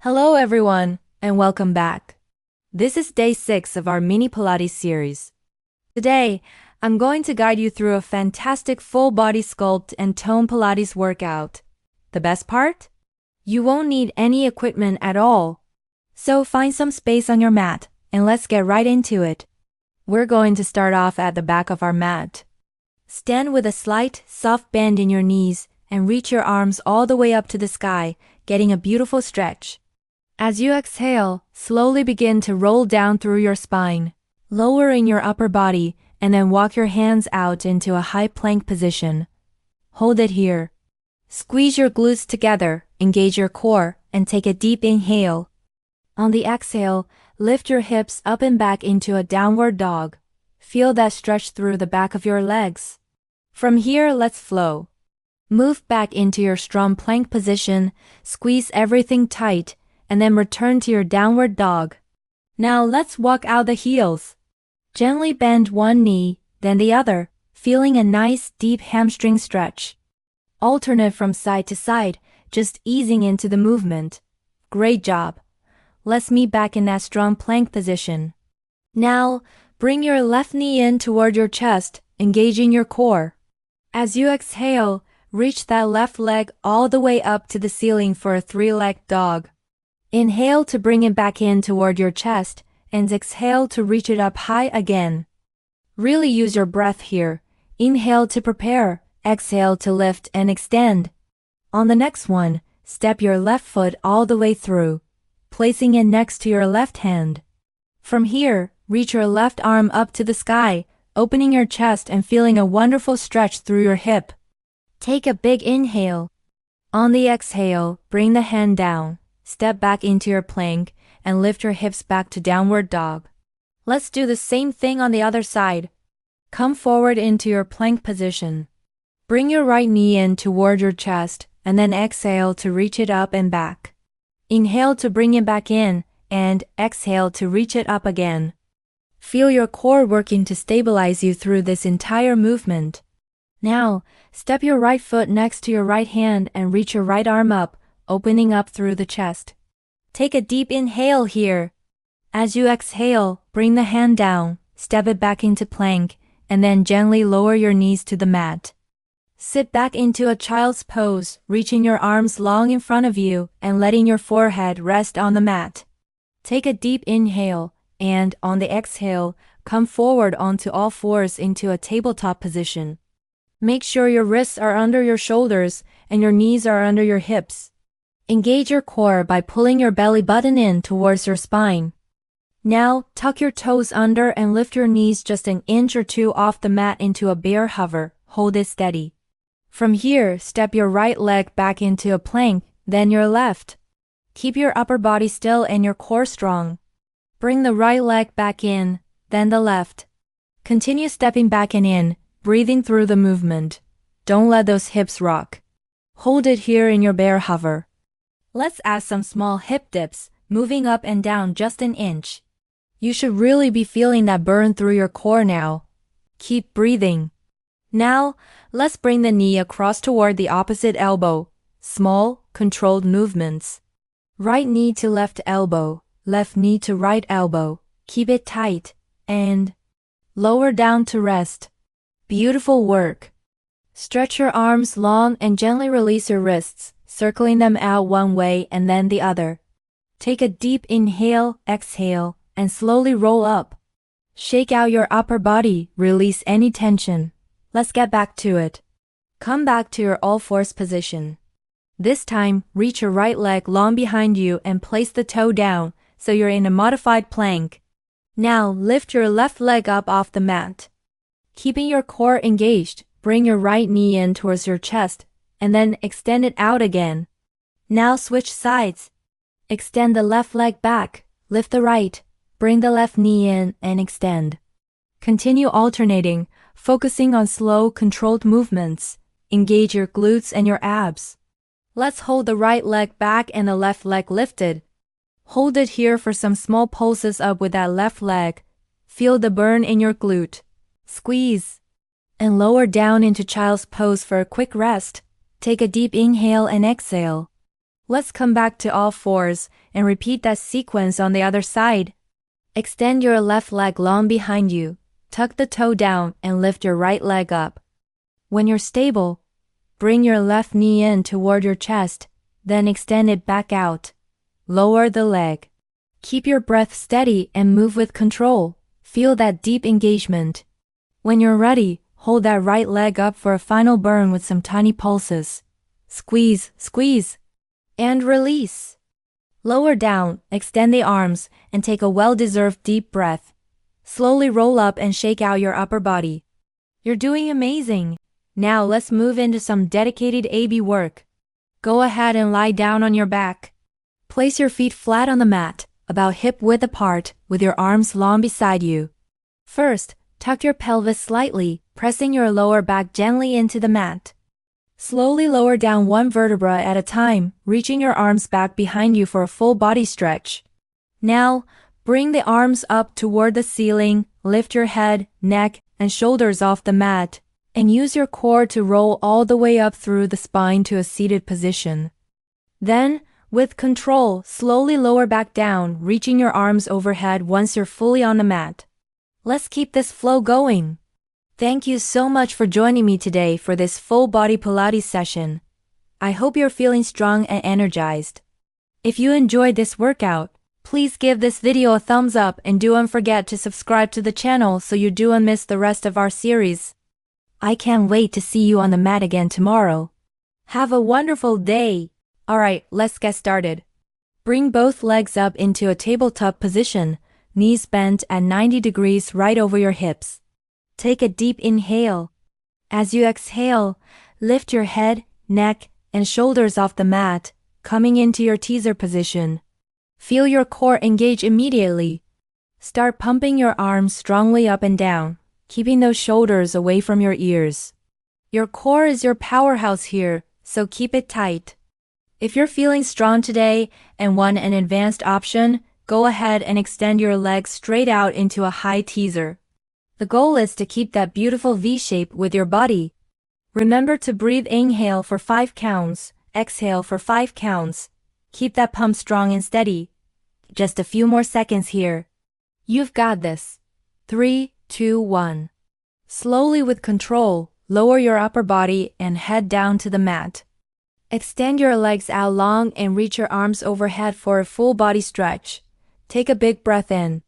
Hello everyone, and welcome back. This is day 6 of our mini Pilates series. Today, I'm going to guide you through a fantastic full body sculpt and tone Pilates workout. The best part? You won't need any equipment at all. So find some space on your mat, and let's get right into it. We're going to start off at the back of our mat. Stand with a slight, soft bend in your knees and reach your arms all the way up to the sky, getting a beautiful stretch. As you exhale, slowly begin to roll down through your spine, lowering your upper body, and then walk your hands out into a high plank position. Hold it here. Squeeze your glutes together, engage your core, and take a deep inhale. On the exhale, lift your hips up and back into a downward dog. Feel that stretch through the back of your legs. From here, let's flow. Move back into your strong plank position, squeeze everything tight, and then return to your downward dog. Now let's walk out the heels. Gently bend one knee, then the other, feeling a nice deep hamstring stretch. Alternate from side to side, just easing into the movement. Great job. Let's meet back in that strong plank position. Now, bring your left knee in toward your chest, engaging your core. As you exhale, reach that left leg all the way up to the ceiling for a 3-leg dog. Inhale to bring it back in toward your chest, and exhale to reach it up high again. Really use your breath here. Inhale to prepare, exhale to lift and extend. On the next one, step your left foot all the way through, placing it next to your left hand. From here, reach your left arm up to the sky, opening your chest and feeling a wonderful stretch through your hip. Take a big inhale. On the exhale, bring the hand down. Step back into your plank and lift your hips back to downward dog. Let's do the same thing on the other side. Come forward into your plank position. Bring your right knee in toward your chest and then exhale to reach it up and back. Inhale to bring it back in and exhale to reach it up again. Feel your core working to stabilize you through this entire movement. Now, step your right foot next to your right hand and reach your right arm up, opening up through the chest. Take a deep inhale here. As you exhale, bring the hand down, step it back into plank, and then gently lower your knees to the mat. Sit back into a child's pose, reaching your arms long in front of you and letting your forehead rest on the mat. Take a deep inhale, and on the exhale, come forward onto all fours into a tabletop position. Make sure your wrists are under your shoulders and your knees are under your hips. Engage your core by pulling your belly button in towards your spine. Now, tuck your toes under and lift your knees just an inch or two off the mat into a bear hover. Hold it steady. From here, step your right leg back into a plank, then your left. Keep your upper body still and your core strong. Bring the right leg back in, then the left. Continue stepping back and in, breathing through the movement. Don't let those hips rock. Hold it here in your bear hover. Let's add some small hip dips, moving up and down just an inch. You should really be feeling that burn through your core now. Keep breathing. Now, let's bring the knee across toward the opposite elbow. Small, controlled movements. Right knee to left elbow, left knee to right elbow. Keep it tight, and lower down to rest. Beautiful work. Stretch your arms long and gently release your wrists, circling them out one way and then the other. Take a deep inhale, exhale, and slowly roll up. Shake out your upper body, release any tension. Let's get back to it. Come back to your all-fours position. This time, reach your right leg long behind you and place the toe down, so you're in a modified plank. Now, lift your left leg up off the mat. Keeping your core engaged, bring your right knee in towards your chest, and then extend it out again. Now switch sides. Extend the left leg back, lift the right, bring the left knee in and extend. Continue alternating, focusing on slow, controlled movements. Engage your glutes and your abs. Let's hold the right leg back and the left leg lifted. Hold it here for some small pulses up with that left leg. Feel the burn in your glute. Squeeze. And lower down into child's pose for a quick rest. Take a deep inhale and exhale. Let's come back to all fours and repeat that sequence on the other side. Extend your left leg long behind you, tuck the toe down and lift your right leg up. When you're stable, bring your left knee in toward your chest, then extend it back out. Lower the leg. Keep your breath steady and move with control. Feel that deep engagement. When you're ready, hold that right leg up for a final burn with some tiny pulses. Squeeze, squeeze, and release. Lower down, extend the arms, and take a well-deserved deep breath. Slowly roll up and shake out your upper body. You're doing amazing. Now let's move into some dedicated AB work. Go ahead and lie down on your back. Place your feet flat on the mat, about hip-width apart, with your arms long beside you. First, tuck your pelvis slightly, pressing your lower back gently into the mat. Slowly lower down one vertebra at a time, reaching your arms back behind you for a full body stretch. Now, bring the arms up toward the ceiling, lift your head, neck, and shoulders off the mat, and use your core to roll all the way up through the spine to a seated position. Then, with control, slowly lower back down, reaching your arms overhead once you're fully on the mat. Let's keep this flow going. Thank you so much for joining me today for this full body Pilates session. I hope you're feeling strong and energized. If you enjoyed this workout, please give this video a thumbs up and don't forget to subscribe to the channel so you don't miss the rest of our series. I can't wait to see you on the mat again tomorrow. Have a wonderful day. Alright, let's get started. Bring both legs up into a tabletop position, knees bent at 90 degrees right over your hips. Take a deep inhale. As you exhale, lift your head, neck, and shoulders off the mat, coming into your teaser position. Feel your core engage immediately. Start pumping your arms strongly up and down, keeping those shoulders away from your ears. Your core is your powerhouse here, so keep it tight. If you're feeling strong today and want an advanced option, go ahead and extend your legs straight out into a high teaser. The goal is to keep that beautiful V shape with your body. Remember to breathe, inhale for 5 counts, exhale for 5 counts. Keep that pump strong and steady. Just a few more seconds here. You've got this. 3, 2, 1. Slowly with control, lower your upper body and head down to the mat. Extend your legs out long and reach your arms overhead for a full body stretch. Take a big breath in.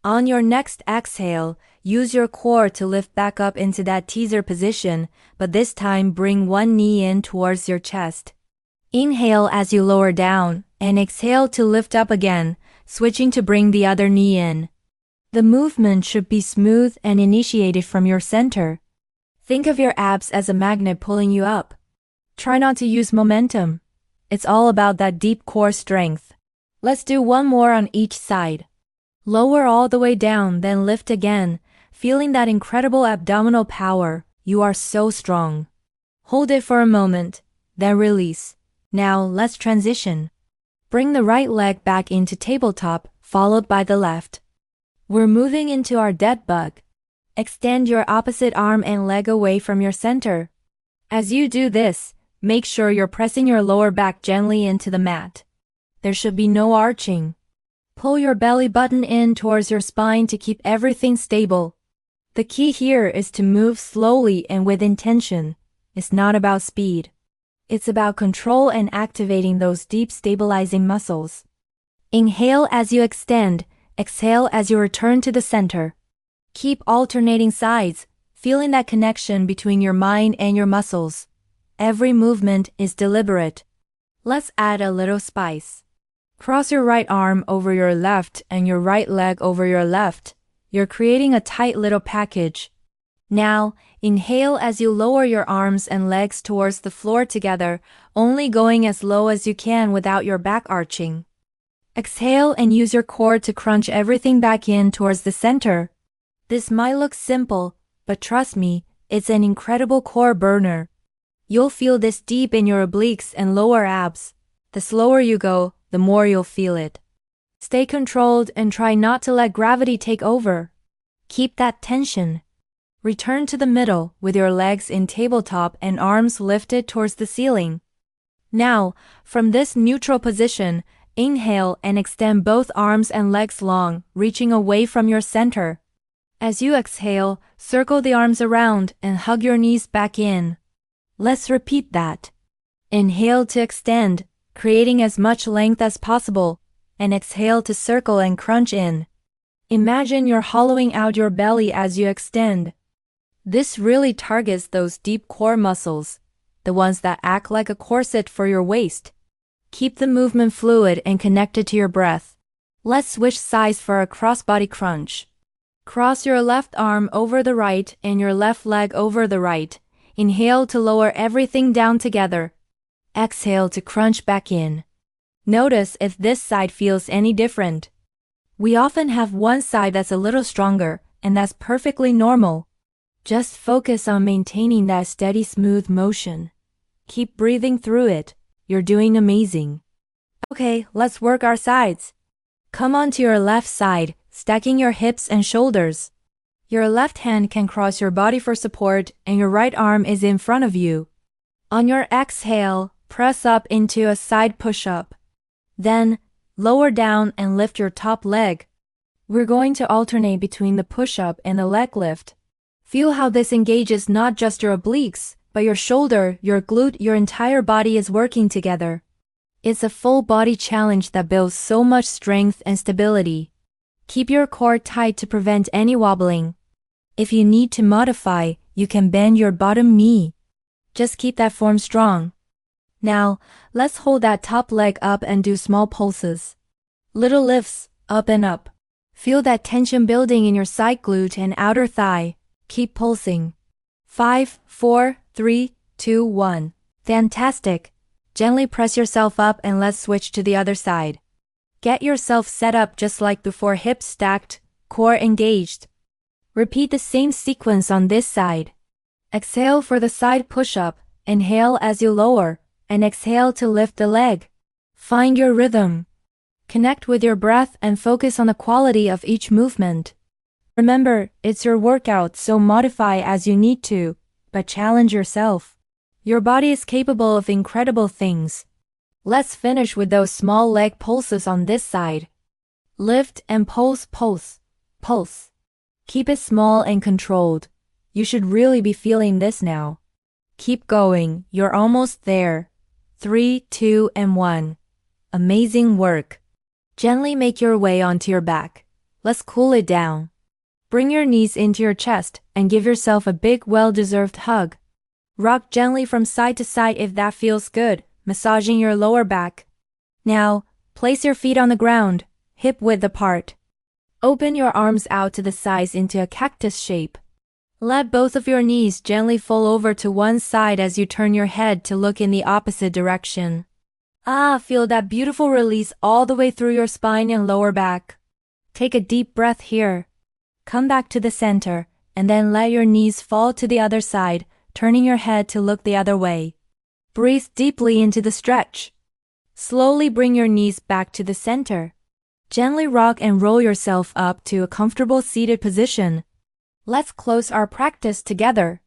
On your next exhale, use your core to lift back up into that teaser position, but this time bring one knee in towards your chest. Inhale as you lower down, and exhale to lift up again, switching to bring the other knee in. The movement should be smooth and initiated from your center. Think of your abs as a magnet pulling you up. Try not to use momentum. It's all about that deep core strength. Let's do one more on each side. Lower all the way down, then lift again, feeling that incredible abdominal power. You are so strong. Hold it for a moment, then release. Now let's transition. Bring the right leg back into tabletop, followed by the left. We're moving into our dead bug. Extend your opposite arm and leg away from your center. As you do this, make sure you're pressing your lower back gently into the mat. There should be no arching. Pull your belly button in towards your spine to keep everything stable. The key here is to move slowly and with intention. It's not about speed. It's about control and activating those deep stabilizing muscles. Inhale as you extend, exhale as you return to the center. Keep alternating sides, feeling that connection between your mind and your muscles. Every movement is deliberate. Let's add a little spice. Cross your right arm over your left and your right leg over your left. You're creating a tight little package. Now, inhale as you lower your arms and legs towards the floor together, only going as low as you can without your back arching. Exhale and use your core to crunch everything back in towards the center. This might look simple, but trust me, it's an incredible core burner. You'll feel this deep in your obliques and lower abs. The slower you go, the more you'll feel it. Stay controlled and try not to let gravity take over. Keep that tension. Return to the middle with your legs in tabletop and arms lifted towards the ceiling. Now, from this neutral position, inhale and extend both arms and legs long, reaching away from your center. As you exhale, circle the arms around and hug your knees back in. Let's repeat that. Inhale to extend, creating as much length as possible, and exhale to circle and crunch in. Imagine you're hollowing out your belly as you extend. This really targets those deep core muscles, the ones that act like a corset for your waist. Keep the movement fluid and connected to your breath. Let's switch sides for a crossbody crunch. Cross your left arm over the right and your left leg over the right. Inhale to lower everything down together. Exhale to crunch back in. Notice if this side feels any different. We often have one side that's a little stronger, and that's perfectly normal. Just focus on maintaining that steady, smooth motion. Keep breathing through it. You're doing amazing. Okay, let's work our sides. Come onto your left side, stacking your hips and shoulders. Your left hand can cross your body for support and your right arm is in front of you. On your exhale, press up into a side push-up. Then, lower down and lift your top leg. We're going to alternate between the push-up and the leg lift. Feel how this engages not just your obliques, but your shoulder, your glute, your entire body is working together. It's a full body challenge that builds so much strength and stability. Keep your core tight to prevent any wobbling. If you need to modify, you can bend your bottom knee. Just keep that form strong. Now, let's hold that top leg up and do small pulses. Little lifts, up and up. Feel that tension building in your side glute and outer thigh. Keep pulsing. 5, 4, 3, 2, 1. Fantastic. Gently press yourself up and let's switch to the other side. Get yourself set up just like before, hips stacked, core engaged. Repeat the same sequence on this side. Exhale for the side push-up, inhale as you lower, and exhale to lift the leg. Find your rhythm. Connect with your breath and focus on the quality of each movement. Remember, it's your workout, so modify as you need to, but challenge yourself. Your body is capable of incredible things. Let's finish with those small leg pulses on this side. Lift and pulse, pulse, pulse. Keep it small and controlled. You should really be feeling this now. Keep going, you're almost there. 3, 2, and 1. Amazing work. Gently make your way onto your back. Let's cool it down. Bring your knees into your chest and give yourself a big, well-deserved hug. Rock gently from side to side if that feels good, massaging your lower back. Now, place your feet on the ground, hip width apart. Open your arms out to the sides into a cactus shape. Let both of your knees gently fall over to one side as you turn your head to look in the opposite direction. Feel that beautiful release all the way through your spine and lower back. Take a deep breath here. Come back to the center, and then let your knees fall to the other side, turning your head to look the other way. Breathe deeply into the stretch. Slowly bring your knees back to the center. Gently rock and roll yourself up to a comfortable seated position. Let's close our practice together.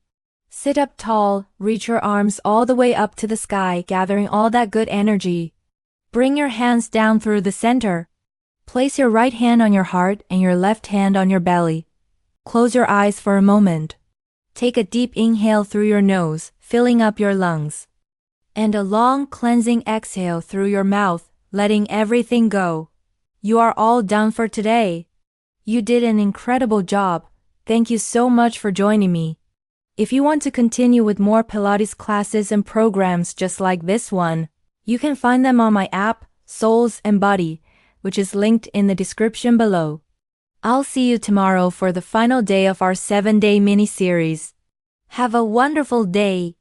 Sit up tall, reach your arms all the way up to the sky, gathering all that good energy. Bring your hands down through the center. Place your right hand on your heart and your left hand on your belly. Close your eyes for a moment. Take a deep inhale through your nose, filling up your lungs. And a long cleansing exhale through your mouth, letting everything go. You are all done for today. You did an incredible job. Thank you so much for joining me. If you want to continue with more Pilates classes and programs just like this one, you can find them on my app, Souls and Body, which is linked in the description below. I'll see you tomorrow for the final day of our 7-day mini-series. Have a wonderful day.